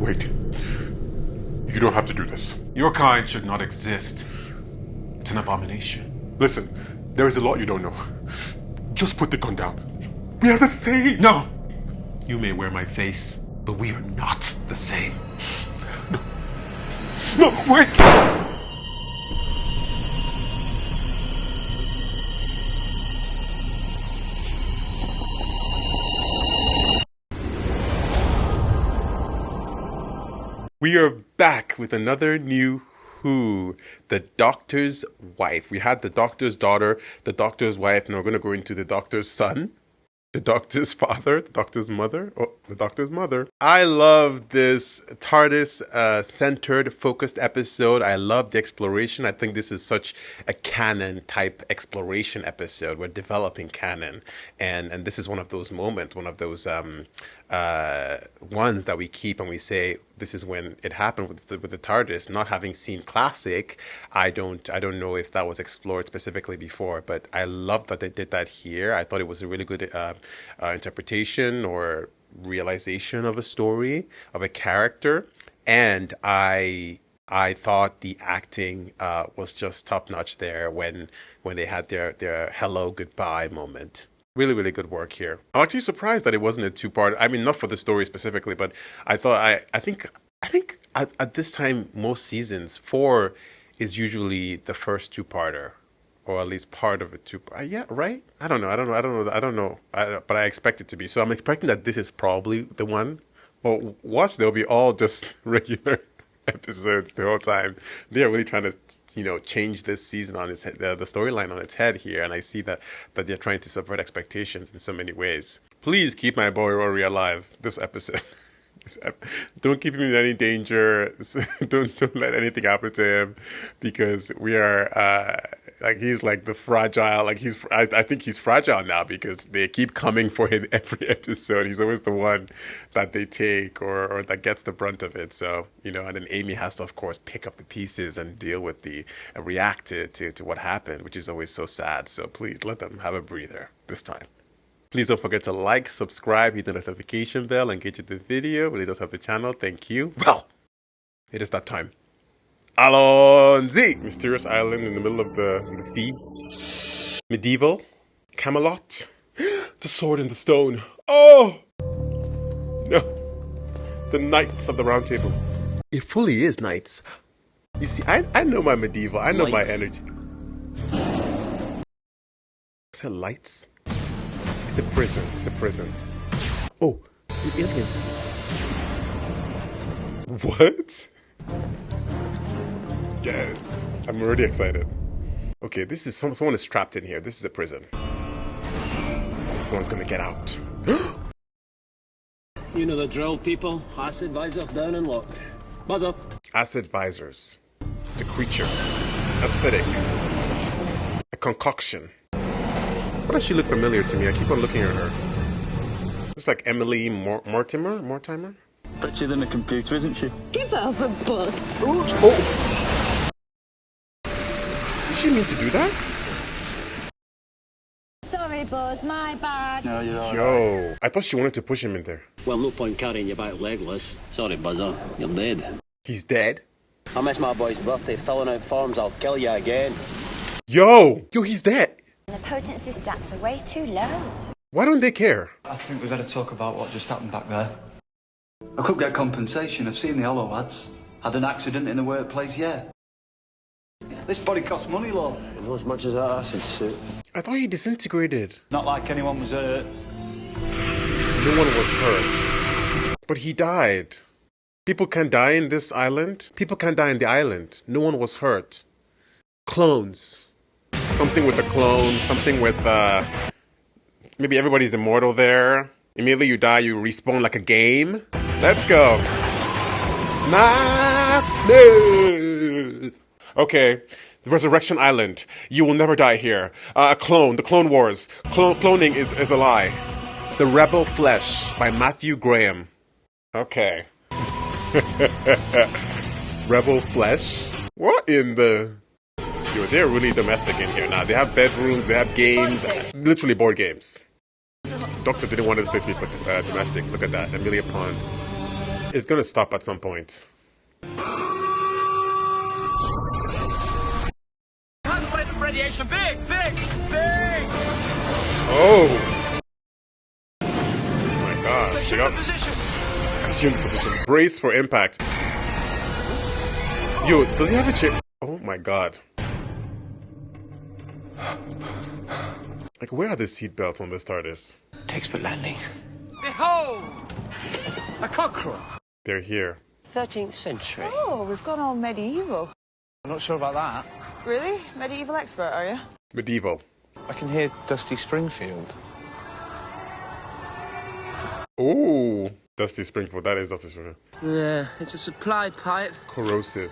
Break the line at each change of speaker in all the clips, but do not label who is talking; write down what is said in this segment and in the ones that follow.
Wait. You don't have to do this.
Your kind should not exist. It's an abomination.
Listen, there is a lot you don't know. Just put the gun down. We are the same!
No! You may wear my face, but we are not the same.
No, wait! We are back with another New Who, the doctor's wife. We had the doctor's daughter, the doctor's wife, and we're going to go into the doctor's son, the doctor's father, the doctor's mother, the doctor's mother. I love this TARDIS-centered, focused episode. I love the exploration. I think this is such a canon-type exploration episode. We're developing canon, and this is one of those moments, one of those ones that we keep and we say, this is when it happened with the TARDIS. Not having seen classic, I don't know if that was explored specifically before, but I love that they did that here. I thought it was a really good interpretation or realization of a story, of a character, and I thought the acting was just top notch there when they had their hello goodbye moment. Really, really good work here. I'm actually surprised that it wasn't a two-part. I mean, not for the story specifically, but I thought I think at this time most seasons 4 is usually the first two-parter, or at least part of a two. Yeah, right. I don't know. But I expect it to be. So I'm expecting that this is probably the one. Well, watch, they'll be all just regular episodes the whole time. They're really trying to, change this season on its head, the storyline on its head here, and I see that they're trying to subvert expectations in so many ways. Please keep my boy Rory alive this episode. Don't keep him in any danger. Don't let anything happen to him, because we are he's like the fragile. I think he's fragile now because they keep coming for him every episode. He's always the one that they take or that gets the brunt of it. So and then Amy has to, of course, pick up the pieces and deal with react to what happened, which is always so sad. So please let them have a breather this time. Please don't forget to like, subscribe, hit the notification bell, engage with the video. Really does help the channel. Thank you. Well, it is that time. Alonzi! Mysterious island in the middle of the sea. Medieval. Camelot. The sword and the stone. Oh! No. The Knights of the Round Table. It fully is knights. You see, I know my medieval. I know lights. My energy. Is that lights? It's a prison. It's a prison. Oh, the aliens. What? Yes. I'm already excited. Okay, this is someone is trapped in here. This is a prison. Someone's gonna get out.
You know the drill, people. Acid visors down and locked. Buzz up. Acid
visors. It's a creature. Acidic. A concoction. Why does she look familiar to me? I keep on looking at her. Looks like Emily Mortimer?
Prettier than a computer, isn't she?
Give her a buzz.
Oh! Did she mean to do that?
Sorry, Buzz, my bad.
No, you're all
Yo,
right.
I thought she wanted to push him in there.
Well, no point carrying you back legless. Sorry, Buzzer, you're dead.
He's dead?
I miss my boy's birthday, filling out forms, I'll kill you again.
Yo, he's dead.
The potency stats are way too low.
Why don't they care?
I think we better talk about what just happened back there. I could get compensation. I've seen the hollow ads. Had an accident in the workplace, yeah. This body costs money, love.
You know as much as that acid suit.
I thought he disintegrated.
Not like anyone was hurt.
No one was hurt. But he died. People can die in this island. People can die in the island. No one was hurt. Clones. Something with the clone. Something with, maybe everybody's immortal there. Immediately you die, you respawn like a game. Let's go. Not smooth. Okay. The Resurrection Island. You will never die here. A clone. The Clone Wars. Cloning is a lie. The Rebel Flesh by Matthew Graham. Okay. Rebel Flesh? What in the... Yo, they're really domestic in here now. They have bedrooms, they have games, literally board games. Doctor didn't want this place to be put domestic. Look at that, Amelia Pond. It's gonna stop at some point.
Radiation, big!
Oh! Oh my gosh. Assume position. Brace for impact. Yo, does he have a chip? Oh my god. Like, where are the seatbelts on this TARDIS?
Textbook landing.
Behold! A cockerel.
They're here.
13th century.
Oh, we've gone all medieval.
I'm not sure about that.
Really? Medieval expert, are you?
Medieval.
I can hear Dusty Springfield.
Oh, Dusty Springfield. That is Dusty Springfield.
Yeah, it's a supply pipe.
Corrosive.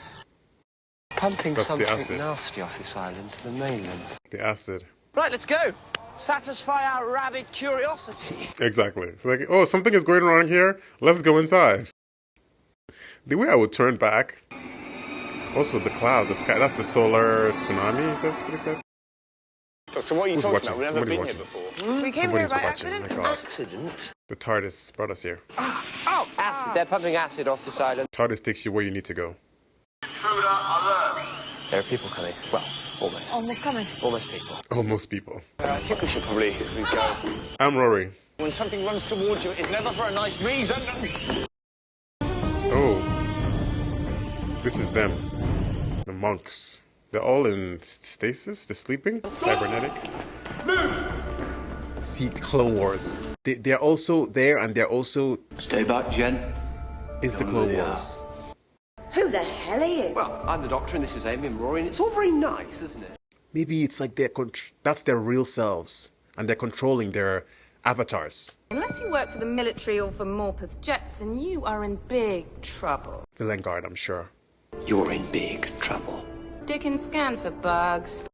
Pumping
That's the
something
acid.
nasty off this island to the mainland.
The acid.
Right, let's go. Satisfy our rabid curiosity.
Exactly. It's like, oh, something is going wrong here. Let's go inside. The way I would turn back. Also, the cloud, the sky. That's the solar tsunami. Is that what he said?
Doctor, what are you
Who's
talking
watching?
about? We've never
Somebody's
been here
watching.
before.
We came here
Somebody's
by
watching.
accident.
My God.
Accident?
The TARDIS brought us here.
Acid. They're pumping acid off this island.
TARDIS takes you where you need to go.
There are people coming. Well, almost.
Almost coming.
Almost people.
Almost people.
I think we should probably go.
I'm Rory.
When something runs towards you, it's never for a nice reason.
Oh. This is them. The monks. They're all in stasis. They're sleeping. Cybernetic. See, Clone Wars. They're also there, and they're also...
Stay back, Jen.
Is the Clone Wars.
Who the hell are you?
Well, I'm the Doctor and this is Amy and Rory and it's all very nice, isn't it?
Maybe it's like that's their real selves, and they're controlling their avatars.
Unless you work for the military or for Morpeth Jetson, you are in big trouble.
Villain Guard, I'm sure.
You're in big trouble.
Dick and scan for bugs.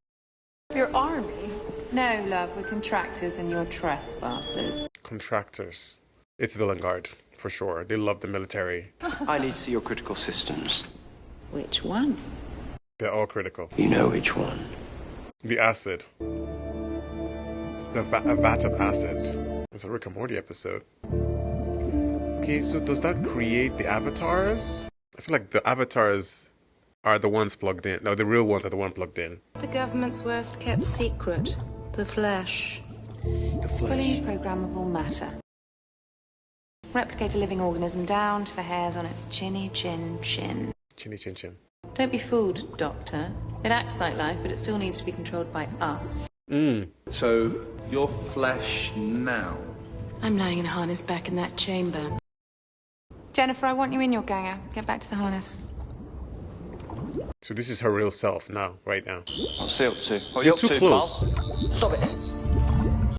Your army?
No, love, we're contractors and you're trespassers.
Contractors. It's Villain Guard, for sure. They love the military.
I need to see your critical systems.
Which one?
They're all critical.
You know which one.
The acid. A vat of acid. It's a Rick and Morty episode. Okay, so does that create the avatars? I feel like the avatars are the ones plugged in. No, the real ones are the one plugged in.
The government's worst kept secret. The flesh. It's fully programmable matter. Replicate a living organism down to the hairs on its chinny chin chin.
Chinny chin chin.
Don't be fooled, Doctor. It acts like life, but it still needs to be controlled by us.
So, you're flesh now?
I'm lying in a harness back in that chamber. Jennifer, I want you in your ganger. Get back to the harness.
So this is her real self now, right now.
What's he up to? What are you
You're
up
too
to,
close.
pal?
Stop it.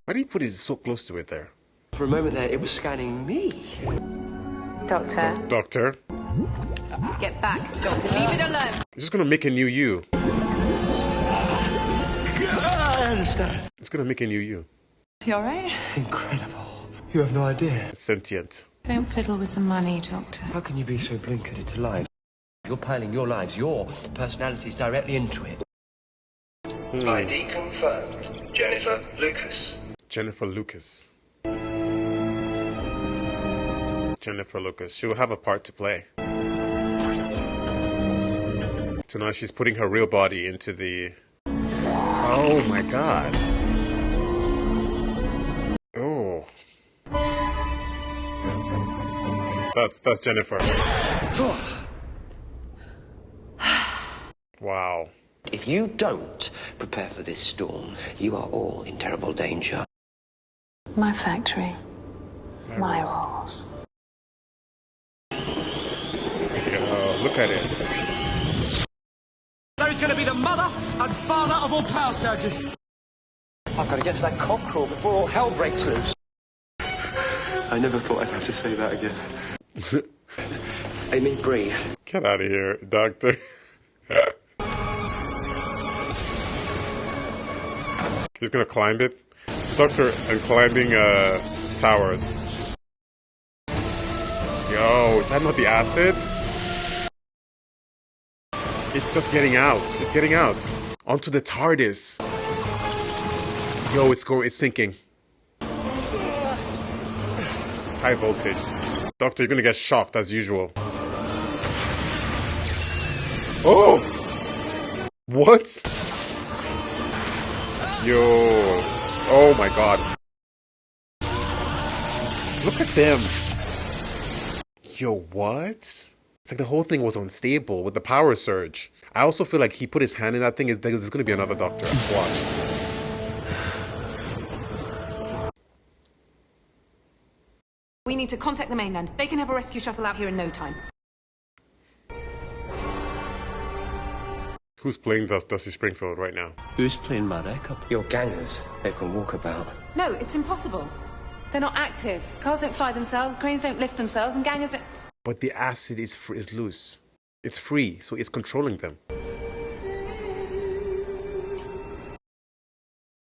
Why did he put his so close to it there?
For a moment there, it was scanning me.
Doctor.
Doctor,
Get back, Doctor. Leave it alone.
it's just gonna make a new you.
I understand.
It's gonna make a new you.
You alright?
Incredible. You have no idea.
It's sentient.
Don't fiddle with the money, Doctor.
How can you be so blinkered to life? You're piling your lives, your personalities directly into it.
ID confirmed. Jennifer Lucas.
Jennifer Lucas. Jennifer Lucas. She will have a part to play. So now she's putting her real body into the... Oh my god. Oh. That's Jennifer. Wow.
If you don't prepare for this storm, you are all in terrible danger.
My factory. My rules.
Oh, look at it.
There's going to be the mother and father of all power surges.
I've got to get to that cockerel before all hell breaks loose. I never thought I'd have to say that again. Amy, breathe.
Get out of here, Doctor. He's gonna climb it. Doctor and climbing towers. Yo, is that not the acid? It's just getting out. It's getting out. Onto the TARDIS. Yo, it's sinking. High voltage. Doctor, you're gonna get shocked as usual. Oh! What? Yo. Oh my god. Look at them. Yo, what? It's like the whole thing was unstable with the power surge. I also feel like he put his hand in that thing. There's gonna be another Doctor. Watch.
We need to contact the mainland. They can have a rescue shuttle out here in no time.
Who's playing Dusty Springfield right now?
Who's playing my record? Your gangers. They can walk about.
No, it's impossible. They're not active. Cars don't fly themselves, cranes don't lift themselves, and gangers don't...
But the acid is loose. It's free, so it's controlling them.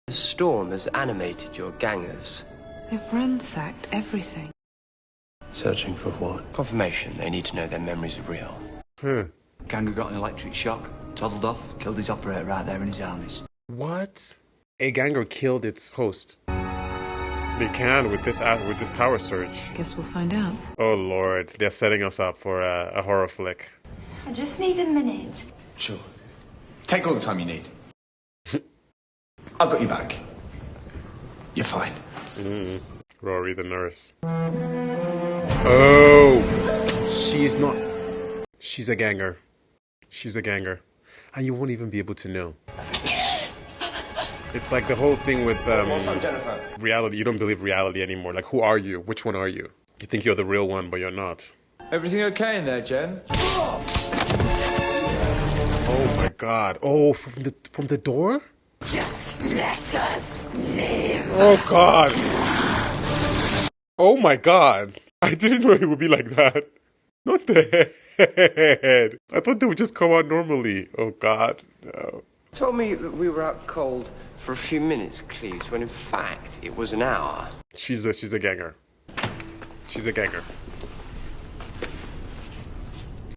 The storm has animated your gangers.
They've ransacked everything.
Searching for what? Confirmation. They need to know their memories are real.
Ganger got an electric shock, toddled off, killed his operator right there in his harness.
What? A ganger killed its host. They can with this power surge.
Guess we'll find out.
Oh lord, they're setting us up for a horror flick.
I just need a minute.
Sure. Take all the time you need. I've got you back. You're fine.
Rory the nurse. Oh! She's not... She's a ganger. She's a ganger. And you won't even be able to know. It's like the whole thing with
What's up, Jennifer?
reality. You don't believe reality anymore. Like, who are you? Which one are you? You think you're the real one, but you're not.
Everything okay in there, Jen?
Oh my god. Oh, from the door?
Just let us live.
Oh god. Oh my god. I didn't know it would be like that. Not the head. I thought they would just come out normally. Oh god. No.
Told me that we were out cold for a few minutes, Cleves, when in fact it was an hour.
She's a ganger. She's a ganger.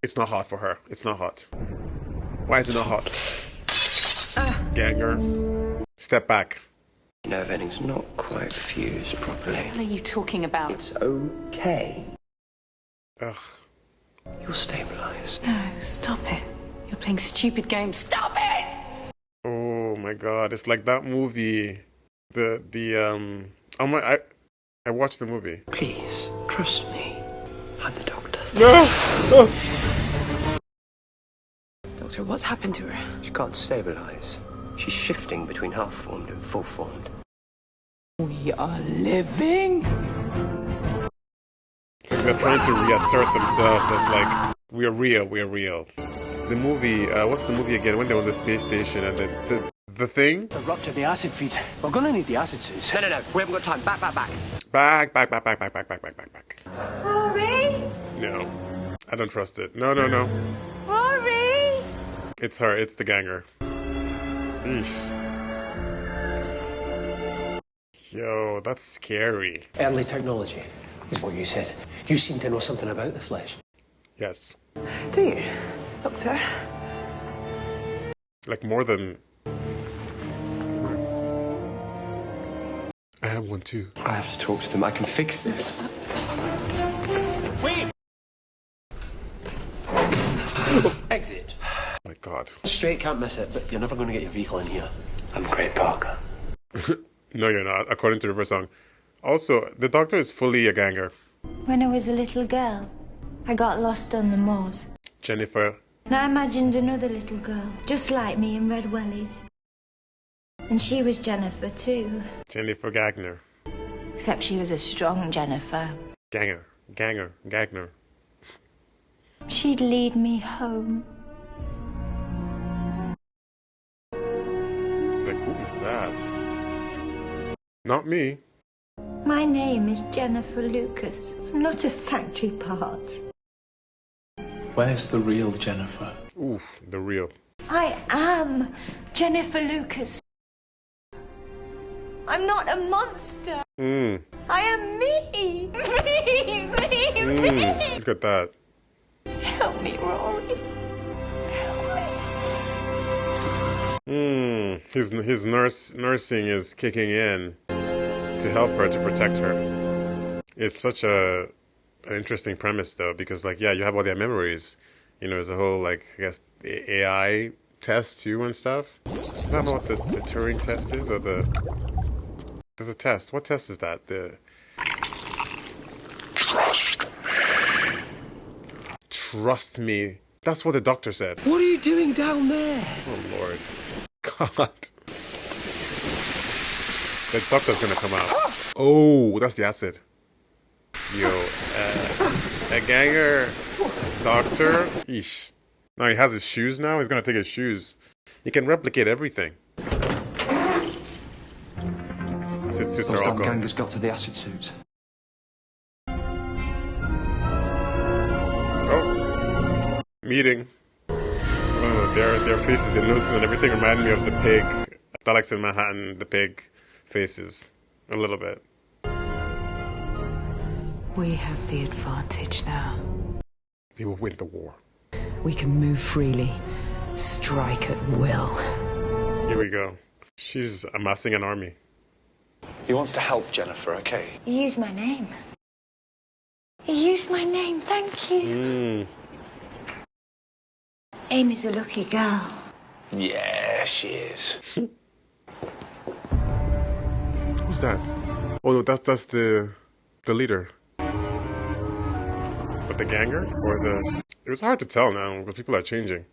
It's not hot for her. It's not hot. Why is it not hot? Ganger. Step back.
Nerve ending's not quite fused properly.
What are you talking about?
It's okay.
Ugh.
You'll stabilize.
No, stop it. You're playing stupid games. Stop it!
Oh my god, it's like that movie. I watched the movie.
Please, trust me. I'm the doctor.
No! No!
Doctor, what's happened to her?
She can't stabilize. She's shifting between half-formed and full-formed.
We are living?
It's like they're trying to reassert themselves as like, we're real, we're real. The movie, what's the movie again? When they're on the space station and the thing?
The rupture the acid feeds. We're gonna need the acid suits.
No, we haven't got time. Back.
Back.
Rory?
No. I don't trust it. No.
Rory?
It's her, it's the ganger. Eesh. Yo, that's scary.
Early technology is what you said. You seem to know something about the flesh.
Yes.
Do you, Doctor?
Like more than... I have one too.
I have to talk to them. I can fix this.
Wait!
Exit.
My god.
Straight, can't miss it, but you're never going to get your vehicle in here. I'm Great Parker.
No, you're not, according to River Song. Also, the Doctor is fully a ganger.
When I was a little girl, I got lost on the moors.
Jennifer.
And I imagined another little girl, just like me in red wellies. And she was Jennifer too.
Jennifer Gagner.
Except she was a strong Jennifer.
Gagner.
She'd lead me home.
She's like, who is that? Not me.
My name is Jennifer Lucas. I'm not a factory part.
Where's the real Jennifer?
Oof, the real.
I am Jennifer Lucas. I'm not a monster. I am me. Me.
Look at that.
Help me, Rory. Help me.
His nursing is kicking in to help her, to protect her. It's such a An interesting premise though, because like yeah, you have all their memories. You know, there's a whole like I guess the AI test too and stuff. I don't know what the Turing test is or the. There's a test. What test is that? The. Trust me. That's what the doctor said.
What are you doing down there?
Oh Lord. God. The doctor's gonna come out. Oh, that's the acid. Yo, a ganger doctor. Eesh. No, he has his shoes now. He's gonna take his shoes. He can replicate everything. Acid suits are all
Those damn
gone.
gangers got to the acid suits.
Oh, meeting. Oh, their faces, their noses, and everything remind me of the pig. Alex in Manhattan, the pig faces, a little bit.
We have the advantage now.
We will win the war.
We can move freely, strike at will.
Here we go. She's amassing an army.
He wants to help Jennifer, okay?
You used my name. You used my name, thank you. Amy's a lucky girl.
Yeah, she is.
Who's that? Oh no, that's the leader. But the ganger or the? It was hard to tell now because people are changing.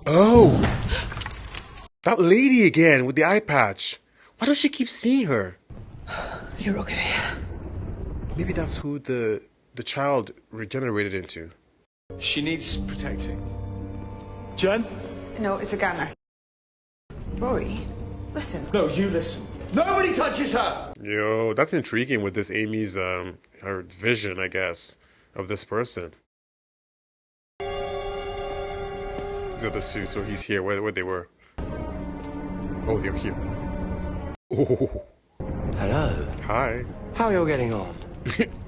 Oh, that lady again with the eye patch. Why does she keep seeing her?
You're okay.
Maybe that's who the child regenerated into.
She needs protecting. Jen?
No, it's a ganger. Rory, listen.
No, you listen. Nobody touches her!
Yo, that's intriguing with this Amy's her vision, I guess, of this person. These are the suits, so he's here where they were. Oh, they're here. Oh.
Hello.
Hi.
How are you all getting on?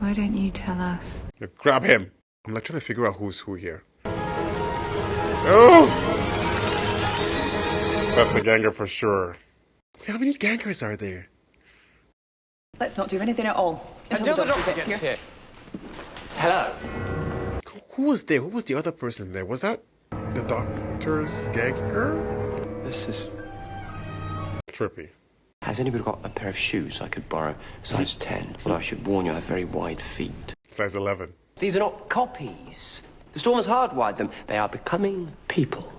Why don't you tell us?
Grab him. I'm like trying to figure out who's who here. Oh! That's a ganger for sure. How many gangers are there?
Let's not do anything at all
Until the doctor gets here. Hello.
Who was there? Who was the other person there? Was that the doctor's ganger?
This is...
Trippy.
Has anybody got a pair of shoes I could borrow? Size 10. Well, I should warn you, I have very wide feet.
Size 11.
These are not copies. The storm has hardwired them. They are becoming people.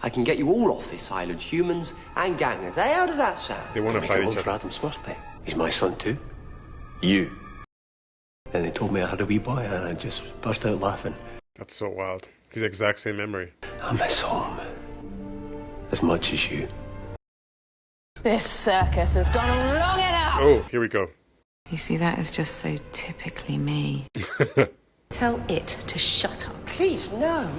I can get you all off this island, humans and gangers. Hey, how does that sound?
They want to fight each other.
Adam's birthday. He's my son too. You. And they told me I had a wee boy and I just burst out laughing.
That's so wild. He's the exact same memory.
I miss home. As much as you.
This circus has gone long enough!
Oh, here we go.
You see, that is just so typically me.
Tell it to shut up.
Please, no.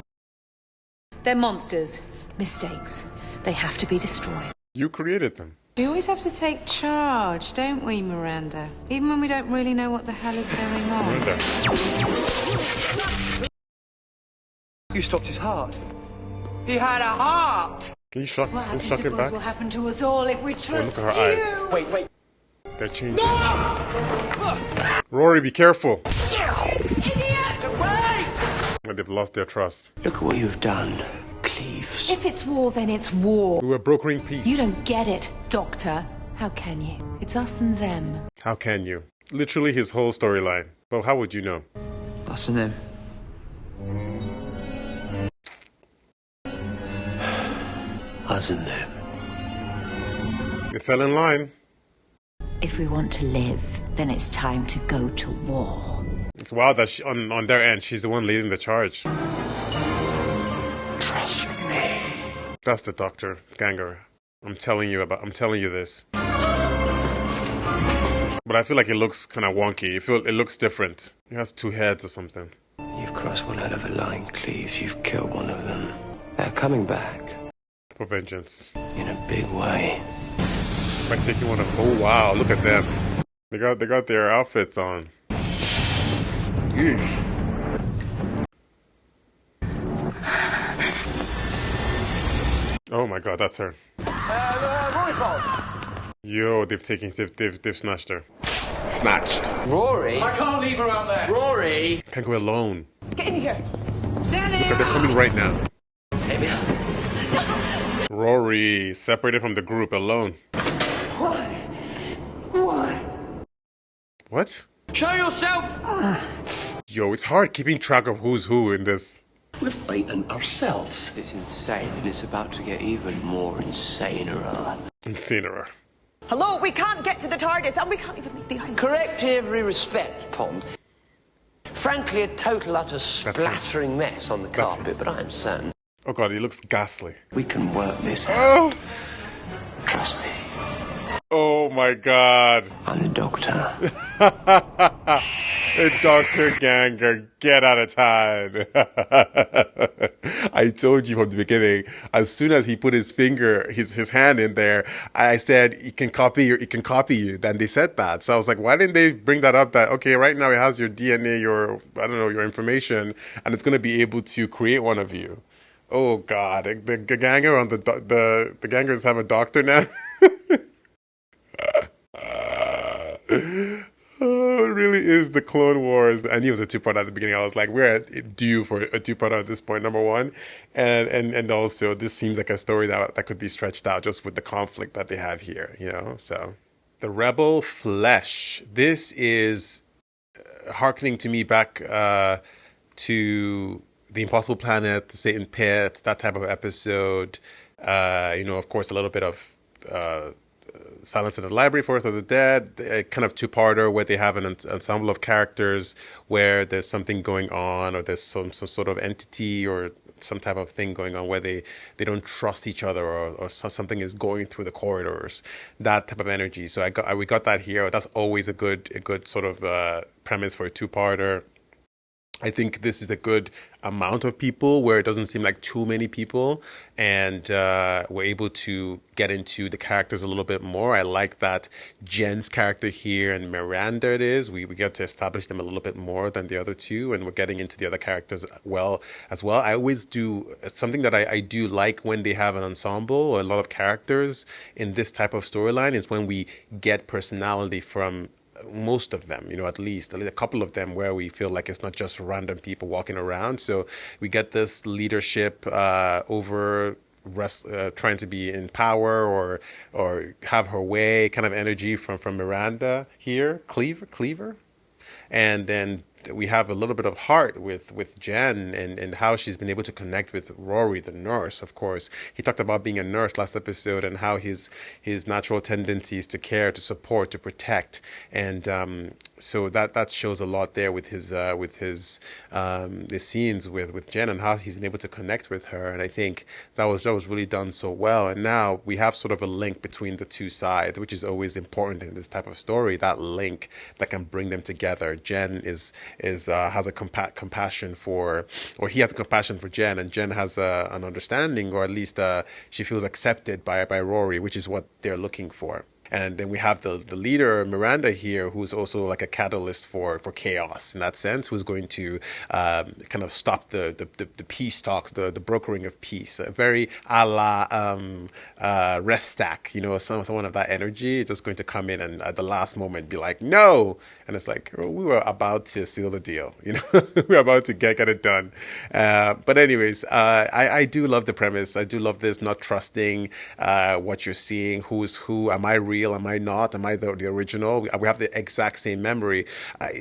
They're monsters. Mistakes. They have to be destroyed.
You created them.
We always have to take charge, don't we, Miranda? Even when we don't really know what the hell is going on.
Miranda.
You stopped his heart. He had a heart!
Can you shock,
What
can you
happened
shock
to
it
us
back?
will happen to us all if we
Oh,
trust
look at her eyes.
you.
Wait.
They're changing. Rory, be careful.
Idiot! Away!
And they've lost their trust.
Look what you've done, Cleves.
If it's war, then it's war.
We were brokering peace.
You don't get it, Doctor.
How can you? It's us and them.
How can you? Literally his whole storyline. Well, how would you know?
That's the name.
Us and them.
They fell in line.
If we want to live, then it's time to go to war.
It's wild that on their end, she's the one leading the charge.
Trust me.
That's the doctor, Ganger. I'm telling you this. But I feel like it looks kind of wonky. It looks different. It has two heads or something.
You've crossed one hell of a line, Cleves. You've killed one of them. They're coming back.
For vengeance.
In a big way.
By taking one of them. Oh wow, look at them. They got their outfits on. Eesh. Oh my god, that's her.
Rory Bob!
Yo, they've snatched her. Snatched.
Rory?
I can't leave her out there.
Rory?
Can't go alone.
Get in here.
Because they're coming right now.
Amy?
Rory, separated from the group, alone.
Why? Why?
What?
Show yourself!
Yo, it's hard keeping track of who's who in this.
We're fighting ourselves.
It's insane, and it's about to get even more insaner.
Incinerer.
Hello, we can't get to the TARDIS, and we can't even leave the island.
Correct in every respect, Pond. Frankly, a total, utter splattering mess on the carpet, but I'm certain.
Oh god, he looks ghastly.
We can work this out.
Oh!
Trust me.
Oh my god.
I'm the doctor.
Dr. Ganger, get out of town. I told you from the beginning, as soon as he put his finger, his hand in there, I said, he can copy you. Then they said that. So I was like, why didn't they bring that up that, okay, right now it has your DNA, your information, and it's going to be able to create one of you. Oh God, the Ganger on the Gangers have a doctor now. Oh, it really is the Clone Wars. I knew it was a two-part at the beginning. I was like, we're due for a two-part at this point, number one. And also, this seems like a story that could be stretched out just with the conflict that they have here, you know? So, the Rebel Flesh. This is hearkening to me back to The Impossible Planet, The Satan Pit, that type of episode. Of course, a little bit of Silence in the Library, Forest of the Dead, a kind of two-parter where they have an ensemble of characters where there's something going on, or there's some sort of entity or some type of thing going on where they don't trust each other, or something is going through the corridors. That type of energy. So we got that here. That's always a good sort of premise for a two-parter. I think this is a good amount of people where it doesn't seem like too many people, and we're able to get into the characters a little bit more. I like that Jen's character here and Miranda we get to establish them a little bit more than the other two, and we're getting into the other characters as well. I always do something that I do like when they have an ensemble or a lot of characters in this type of storyline is when we get personality from most of them, at least a couple of them where we feel like it's not just random people walking around. So we get this leadership over trying to be in power or have her way kind of energy from Miranda here, Cleaver. And then we have a little bit of heart with Jen and how she's been able to connect with Rory, the nurse, of course. He talked about being a nurse last episode and how his natural tendencies to care, to support, to protect. And so that shows a lot there with his the scenes with Jen and how he's been able to connect with her. And I think that was really done so well. And now we have sort of a link between the two sides, which is always important in this type of story, that link that can bring them together. Jen has a compassion for, or he has a compassion for Jen, and Jen has an understanding, or at least she feels accepted by Rory, which is what they're looking for. And then we have the leader, Miranda, here, who's also like a catalyst for chaos in that sense, who's going to kind of stop the peace talks, the brokering of peace. Very a la Restak, someone of that energy, just going to come in and at the last moment be like, no! And it's like, we were about to seal the deal, we were about to get it done. But anyways, I do love the premise. I do love this, not trusting what you're seeing, who is who, am I real? Am I not? Am I the original? We have the exact same memory.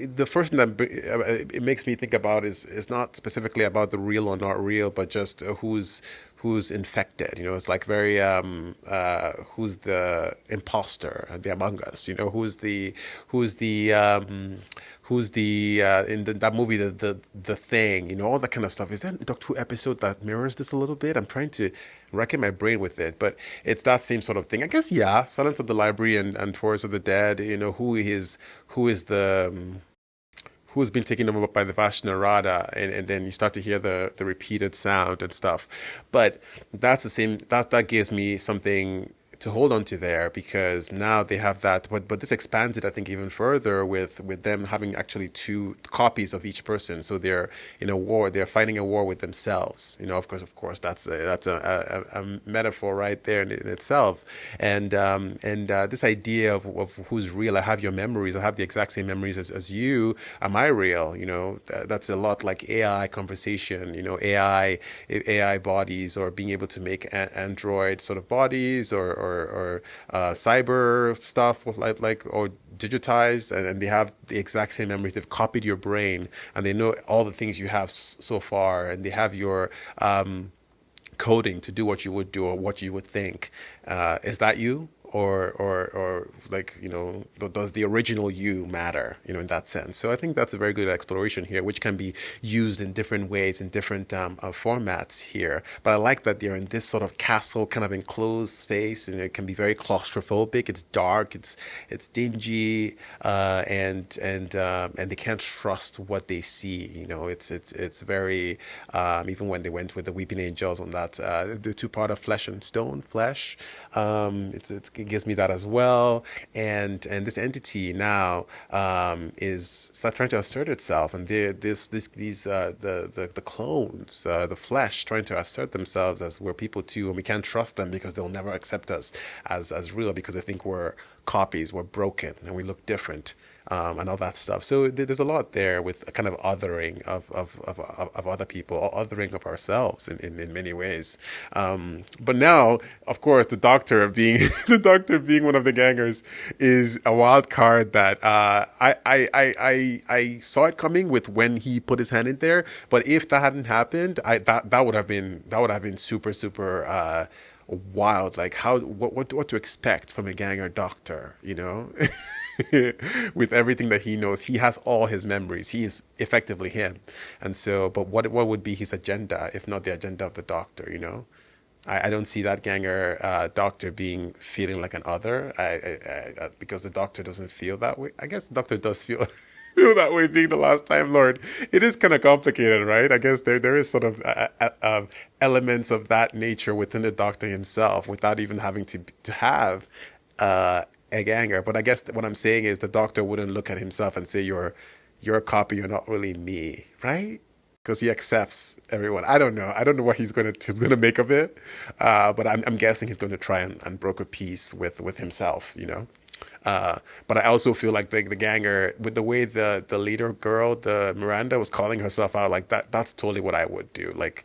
The first thing that it makes me think about is not specifically about the real or not real, but just who's infected. It's like very who's the imposter, the Among Us. Who's the in that movie the Thing. All that kind of stuff. Is there a Doctor Who episode that mirrors this a little bit? I'm trying to racking my brain with it, but it's that same sort of thing. I guess, yeah, Silence of the Library and Forest of the Dead, who's been taken over by the Vashnarada, and then you start to hear the repeated sound and stuff. But that's the same, that gives me something hold on to there, because now they have that. But this expands it, I think, even further with them having actually two copies of each person. So they're in a war. They're fighting a war with themselves. Of course, that's a metaphor right there in itself. And this idea of who's real. I have your memories. I have the exact same memories as you. Am I real? That's a lot like AI conversation. AI bodies, or being able to make android sort of bodies, or cyber stuff, or digitized, and they have the exact same memories. They've copied your brain, and they know all the things you have so far, and they have your coding to do what you would do or what you would think. Is that you? Or does the original you matter, in that sense? So I think that's a very good exploration here, which can be used in different ways, in different formats here. But I like that they're in this sort of castle, kind of enclosed space, and it can be very claustrophobic. It's dark, it's dingy, and they can't trust what they see. It's very even when they went with the Weeping Angels on that the two-part of Flesh and Stone, Flesh. It gives me that as well, and this entity now is trying to assert itself, and these the clones, the flesh, trying to assert themselves as we're people too, and we can't trust them because they'll never accept us as real, because they think we're copies, we're broken, and we look different. And all that stuff. So there's a lot there with a kind of othering of other people, or othering of ourselves in many ways. But now, of course, the doctor being one of the gangers is a wild card that I saw it coming with when he put his hand in there. But if that hadn't happened, that would have been super wild. Like what to expect from a ganger doctor, with everything that he knows. He has all his memories. He is effectively him. And so, but what would be his agenda if not the agenda of the doctor? I don't see that ganger doctor feeling like an other. Because the doctor doesn't feel that way. I guess the doctor does feel feel that way, being the last time Lord. It is kind of complicated, right? I guess there is sort of elements of that nature within the doctor himself, without even having to have a ganger. But I guess what I'm saying is the doctor wouldn't look at himself and say, you're a copy, you're not really me, right? Because he accepts everyone. I don't know what he's gonna make of it, but I'm guessing he's going to try and broker peace with himself, but I also feel like the ganger, with the way the leader girl, the Miranda, was calling herself out, like that's totally what I would do, like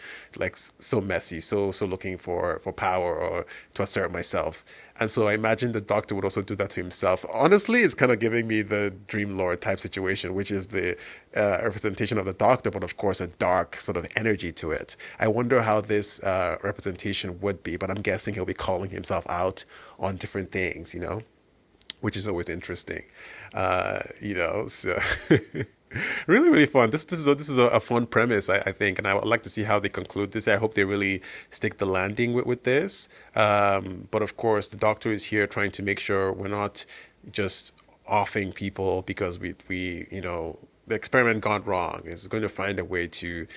so messy, so looking for power or to assert myself. And so I imagine the doctor would also do that to himself. Honestly, it's kind of giving me the Dream Lord type situation, which is the representation of the doctor, but of course a dark sort of energy to it. I wonder how this representation would be, but I'm guessing he'll be calling himself out on different things, which is always interesting, so really fun. This is a fun premise, I think, and I would like to see how they conclude this. I hope they really stick the landing with this. But of course, the doctor is here trying to make sure we're not just offing people because we the experiment gone wrong. Is going to find a way to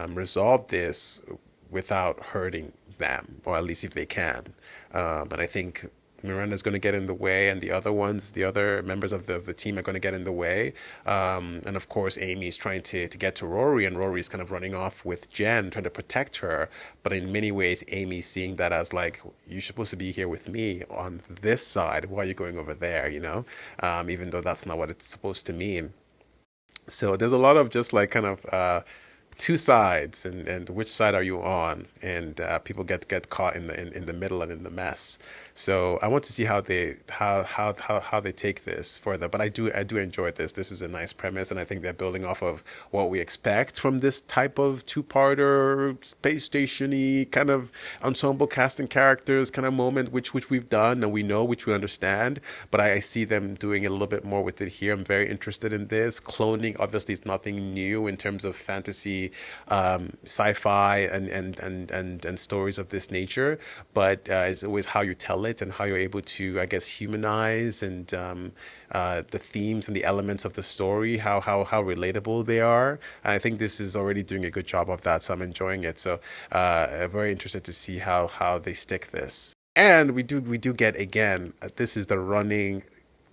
resolve this without hurting them, or at least if they can. And I think Miranda's going to get in the way, and the other members of the team are going to get in the way. And of course, Amy's trying to get to Rory, and Rory's kind of running off with Jen, trying to protect her. But in many ways, Amy's seeing that as like, you're supposed to be here with me on this side. Why are you going over there, even though that's not what it's supposed to mean. So there's a lot of just like kind of two sides, and which side are you on? And people get caught in the middle and in the mess. So I want to see how they take this further. But I do enjoy this. This is a nice premise, and I think they're building off of what we expect from this type of two-parter, space station-y kind of ensemble cast and characters kind of moment, which we've done and we know, which we understand. But I see them doing a little bit more with it here. I'm very interested in this. Cloning obviously is nothing new in terms of fantasy, sci-fi, and stories of this nature. But it's always how you tell it and how you're able to, I guess, humanize and the themes and the elements of the story, how relatable they are. And I think this is already doing a good job of that, so I'm enjoying it. So very interested to see how they stick this. And we do get again. This is the running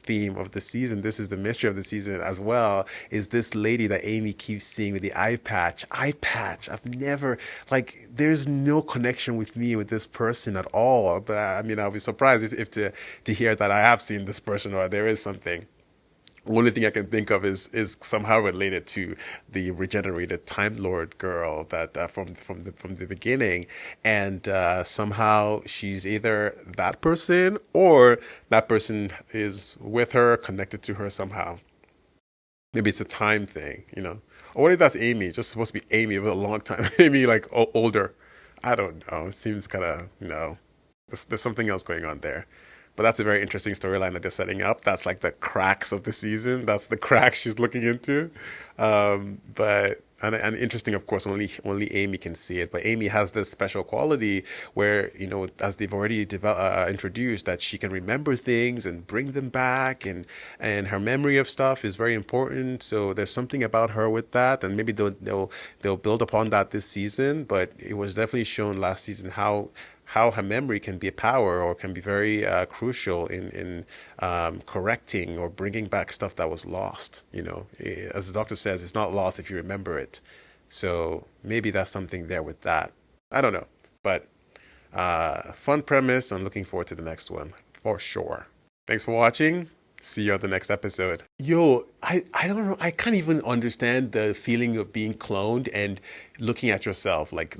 theme of the season. This is the mystery of the season as well. Is this lady that Amy keeps seeing with the eye patch? Eye patch. I've never like. There's no connection with me with this person at all. But I mean, I'll be surprised if to hear that I have seen this person or there is something. Only thing I can think of is somehow related to the regenerated Time Lord girl that from the beginning, and somehow she's either that person or that person is with her, connected to her somehow. Maybe it's a time thing, you know. Or what if that's Amy? Just supposed to be Amy for a long time. Amy like older. I don't know. It seems kind of there's something else going on there. But that's a very interesting storyline that they're setting up. That's like the cracks of the season. That's the cracks she's looking into. But and interesting, of course, only Amy can see it. But Amy has this special quality where, as they've already introduced, that she can remember things and bring them back, and her memory of stuff is very important. So there's something about her with that, and maybe they'll build upon that this season. But it was definitely shown last season how her memory can be a power or can be very crucial in correcting or bringing back stuff that was lost. As the doctor says, it's not lost if you remember it. So maybe that's something there with that. I don't know, but fun premise. I'm looking forward to the next one for sure. Thanks for watching. See you on the next episode. Yo, I don't know. I can't even understand the feeling of being cloned and looking at yourself. Like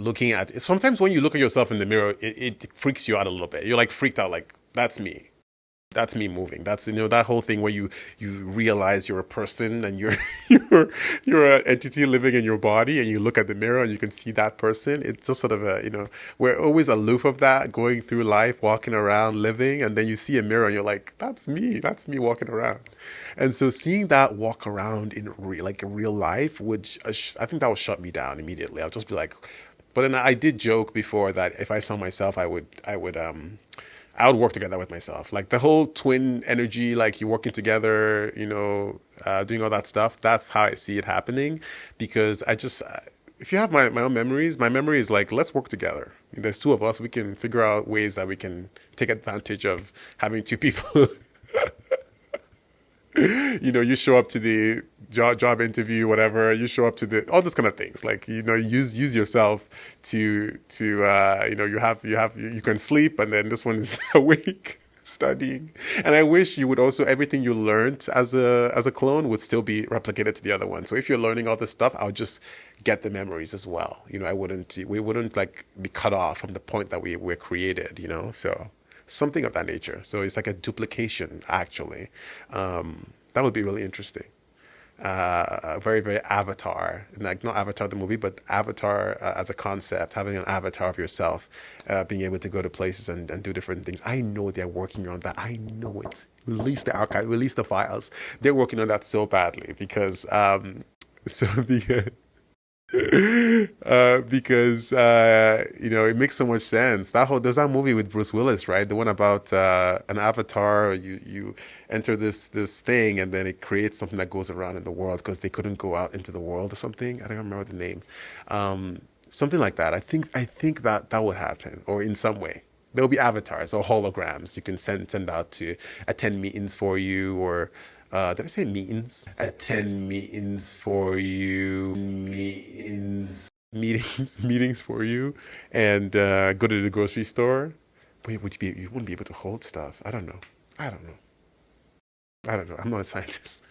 sometimes when you look at yourself in the mirror, it freaks you out a little bit. You're like freaked out, like, that's me. That's me moving. That's, that whole thing where you realize you're a person and you're an entity living in your body, and you look at the mirror and you can see that person. It's just sort of we're always aloof of that, going through life, walking around, living, and then you see a mirror and you're like, that's me walking around. And so seeing that walk around in real life I think that would shut me down immediately. I'll just be like, but then I did joke before that if I saw myself, I would work together with myself. Like the whole twin energy, like you're working together, doing all that stuff. That's how I see it happening. Because if you have my own memories, my memory is like, let's work together. There's two of us. We can figure out ways that we can take advantage of having two people. You show up to the job interview, whatever. You show up to all those kind of things. Like, use yourself to you can sleep, and then this one is awake studying. And I wish you would also, everything you learned as a clone would still be replicated to the other one. So if you're learning all this stuff, I'll just get the memories as well. We wouldn't like be cut off from the point that we were created. So. Something of that nature. So it's like a duplication, actually. That would be really interesting. Very, very Avatar. Like not Avatar the movie, but Avatar as a concept, having an avatar of yourself, being able to go to places and do different things. I know they're working on that. I know it. Release the archive, release the files. They're working on that so badly because it makes so much sense. There's that movie with Bruce Willis, right? The one about an avatar. You enter this thing, and then it creates something that goes around in the world because they couldn't go out into the world or something. I don't remember the name. Something like that. I think that would happen, or in some way. There'll be avatars or holograms you can send out to attend meetings for you, or did I say meetings? Attend meetings for you. Meetings for you, and go to the grocery store. But you wouldn't be able to hold stuff. I don't know. I'm not a scientist.